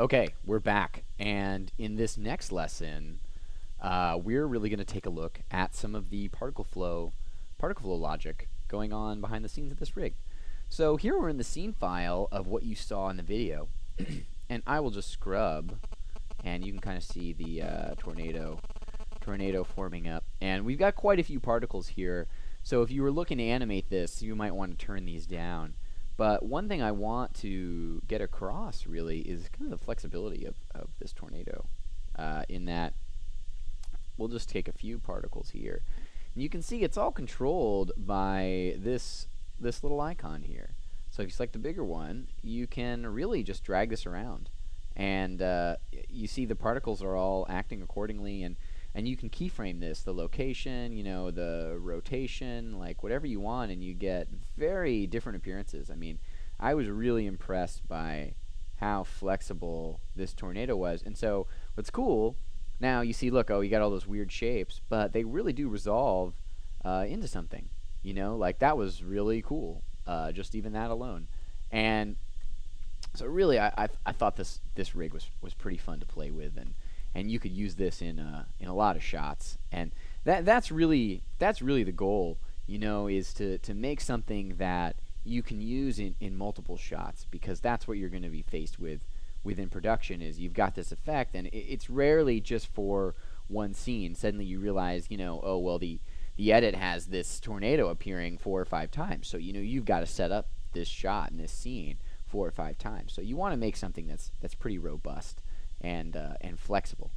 Okay, we're back, and in this next lesson, we're really going to take a look at some of the particle flow logic going on behind the scenes of this rig. So here we're in the scene file of what you saw in the video, and I will just scrub, and you can kind of see the tornado forming up. And we've got quite a few particles here, so if you were looking to animate this, you might want to turn these down. But one thing I want to get across, really, is kind of the flexibility of this tornado, in that we'll just take a few particles here. And you can see it's all controlled by this little icon here. So if you select the bigger one, you can really just drag this around. And you see the particles are all acting accordingly, and you can keyframe this, the location, you know, the rotation, like whatever you want, and you get very different appearances. I mean, I was really impressed by how flexible this tornado was. And so what's cool, now you see, look, oh, you got all those weird shapes, but they really do resolve into something, you know, like that was really cool, just even that alone. And so really I thought this rig was pretty fun to play with, and you could use this in a lot of shots, and that's really the goal, you know, is to make something that you can use in multiple shots, because that's what you're going to be faced with within production. Is you've got this effect, and it's rarely just for one scene. Suddenly you realize, you know, oh well, the edit has this tornado appearing 4 or 5 times, so you know you've got to set up this shot in this scene 4 or 5 times. So you want to make something that's pretty robust and flexible.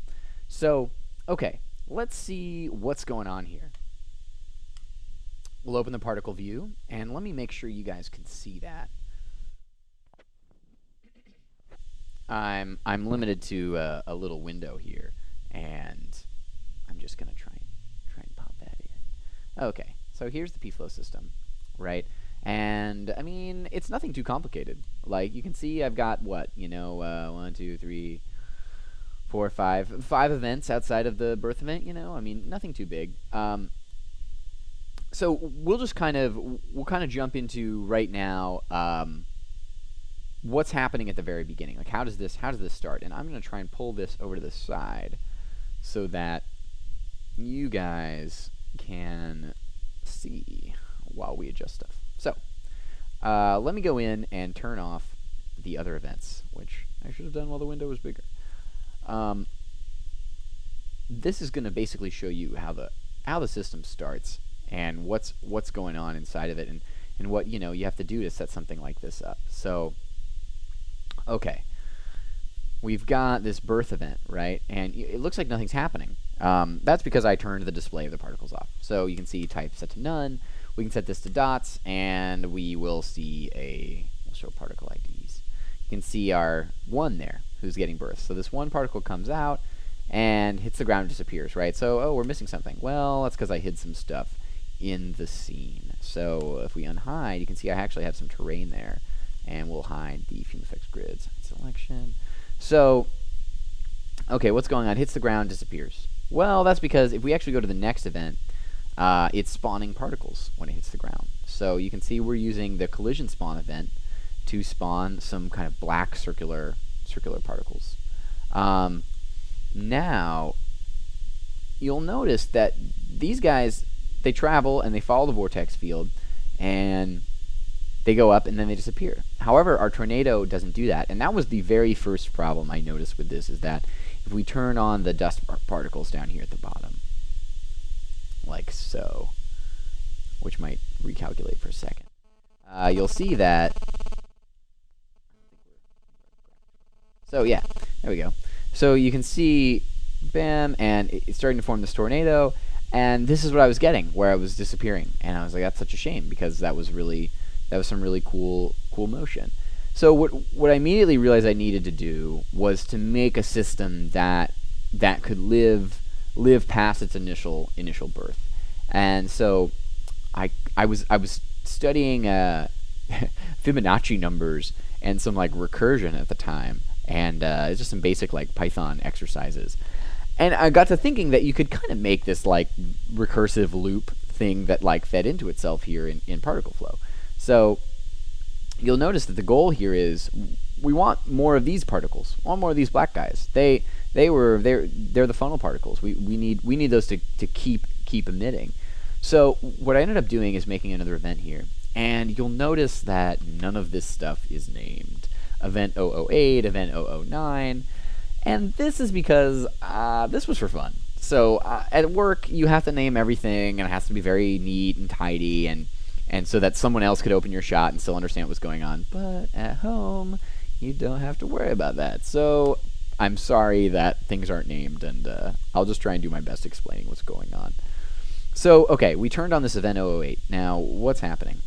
So, okay, let's see what's going on here. We'll open the particle view, and let me make sure you guys can see that. I'm limited to a little window here, and I'm just gonna try and pop that in. Okay, so here's the P-flow system, right? And I mean, it's nothing too complicated. Like you can see, I've got what, you know, 1, 2, 3, 4, 5 events outside of the birth event. You know, I mean, nothing too big. So we'll kind of jump into right now what's happening at the very beginning. Like how does this start? And I'm going to try and pull this over to the side so that you guys can see while we adjust stuff. So let me go in and turn off the other events, which I should have done while the window was bigger. This is going to basically show you how the system starts and what's going on inside of it, and what, you know, you have to do to set something like this up. So okay, we've got this birth event, right? And it looks like nothing's happening. That's because I turned the display of the particles off. So you can see type set to none. We can set this to dots, and we will see we'll show particle IDs. You can see our 1 there, who's getting birth. So this one particle comes out and hits the ground and disappears, right? So, oh, we're missing something. Well, that's because I hid some stuff in the scene. So if we unhide, you can see I actually have some terrain there, and we'll hide the FumeFX grids. Selection. So, okay, what's going on? Hits the ground, disappears. Well, that's because if we actually go to the next event, it's spawning particles when it hits the ground. So you can see we're using the collision spawn event to spawn some kind of black circular particles. Now, you'll notice that these guys, they travel and they follow the vortex field, and they go up and then they disappear. However, our tornado doesn't do that, and that was the very first problem I noticed with this, is that if we turn on the dust particles down here at the bottom, like so, which might recalculate for a second, you'll see that. So yeah, there we go. So you can see, bam, and it's starting to form this tornado, and this is what I was getting, where I was disappearing, and I was like, that's such a shame, because that was some really cool motion. So what I immediately realized I needed to do was to make a system that could live past its initial birth. And so I was studying Fibonacci numbers and some like recursion at the time, and it's just some basic like Python exercises. And I got to thinking that you could kind of make this like recursive loop thing that like fed into itself here in particle flow. So you'll notice that the goal here is we want more of these particles. We want more of these black guys. They're the funnel particles. We need those to keep emitting. So what I ended up doing is making another event here, and you'll notice that none of this stuff is named. Event 008, event 009, and this is because this was for fun. So at work, you have to name everything, and it has to be very neat and tidy, and so that someone else could open your shot and still understand what's going on. But at home, you don't have to worry about that. So I'm sorry that things aren't named, and I'll just try and do my best explaining what's going on. So, okay, we turned on this event 008. Now, what's happening?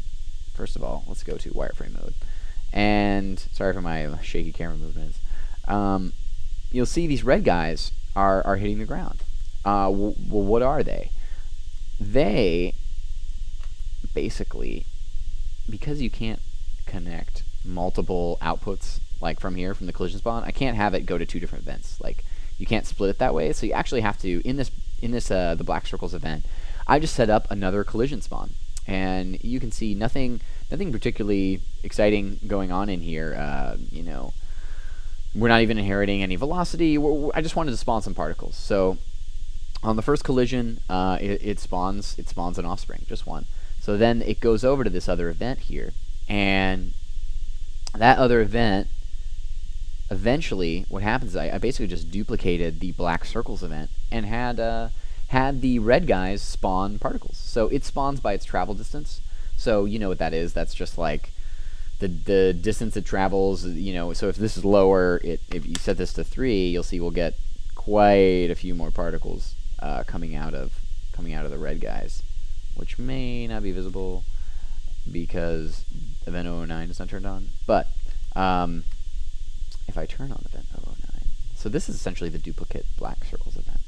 First of all, let's go to wireframe mode. And, sorry for my shaky camera movements. You'll see these red guys are hitting the ground. Well, what are they? They, basically, because you can't connect multiple outputs, like from here, from the collision spawn, I can't have it go to two different events. Like, you can't split it that way, so you actually have to, in this the black circles event, I just set up another collision spawn, and you can see nothing particularly exciting going on in here. You know, we're not even inheriting any velocity. I just wanted to spawn some particles. So on the first collision, it spawns an offspring, just one. So then it goes over to this other event here, and that other event, eventually, what happens is I basically just duplicated the black circles event and had the red guys spawn particles. So it spawns by its travel distance. So you know what that is. That's just like the distance it travels. You know, so if this is lower, if you set this to 3, you'll see we'll get quite a few more particles coming out of the red guys, which may not be visible because event 009 is not turned on. But if I turn on event 009, so this is essentially the duplicate black circles event.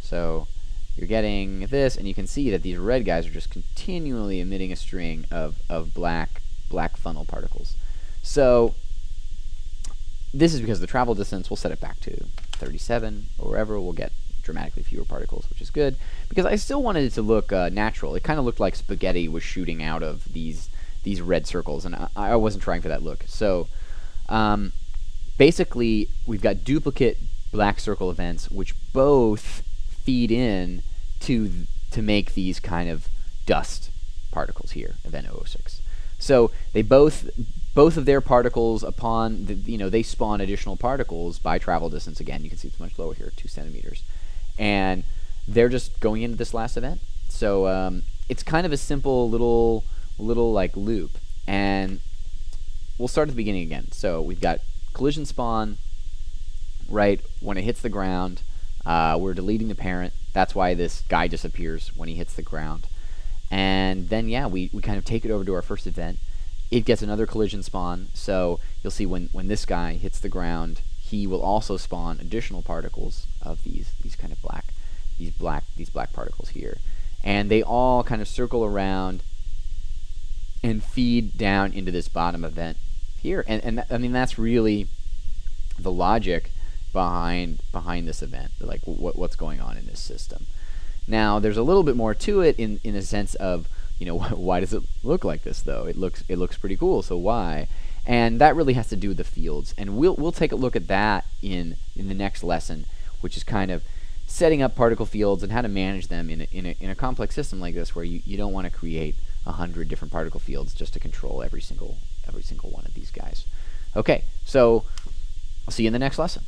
So you're getting this, and you can see that these red guys are just continually emitting a string of black funnel particles. So this is because the travel distance, we'll set it back to 37 or wherever, we'll get dramatically fewer particles, which is good, because I still wanted it to look natural. It kind of looked like spaghetti was shooting out of these red circles, and I wasn't trying for that look. So basically, we've got duplicate black circle events, which both feed in to make these kind of dust particles here, event 006. So they both of their particles, upon they spawn additional particles by travel distance. Again, you can see it's much lower here, 2 centimeters, and they're just going into this last event. So it's kind of a simple little like loop, and we'll start at the beginning again. So we've got collision spawn right when it hits the ground. We're deleting the parent. That's why this guy disappears when he hits the ground. And then, yeah, we kind of take it over to our first event. It gets another collision spawn. So you'll see when this guy hits the ground, he will also spawn additional particles of these kind of black particles here. And they all kind of circle around and feed down into this bottom event here. And I mean, that's really the logic behind this event, like what's going on in this system. Now, there's a little bit more to it in a sense of, why does it look like this though? It looks pretty cool, so why? And that really has to do with the fields, and we'll take a look at that in the next lesson, which is kind of setting up particle fields and how to manage them in a complex system like this, where you don't want to create 100 different particle fields just to control every single one of these guys. Okay, so I'll see you in the next lesson.